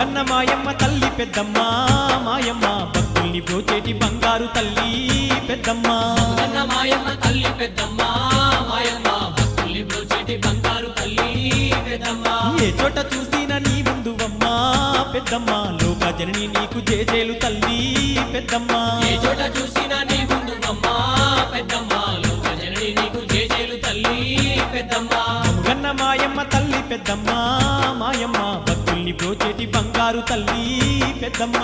మముగన్న మాయమ్మ తల్లి పెద్దమ్మ మాయమ్మ భక్తుల్ని బ్రోచేటి బంగారు తల్లి పెద్దమ్మ మముగన్న మాయమ్మ తల్లి పెద్దమ్మ మాయమ్మ భక్తుల్ని బ్రోచేటి బంగారు తల్లి పెద్దమ్మ ఏ చోట చూసినా నీ ముందువమ్మా పెద్దమ్మ లోక జనని నీకు జేజేలు తల్లి పెద్దమ్మ ఏ చోట చూసినా నీ ముందువమ్మ పెద్దమ్మ లోక జనని నీకు జేజేలు తల్లి పెద్దమ్మ మముగన్న మాయమ్మ తల్లి పెద్దమ్మ మాయమ్మ భక్తుల్ని బ్రోచేటి బంగారు తల్లి పెద్దమ్మ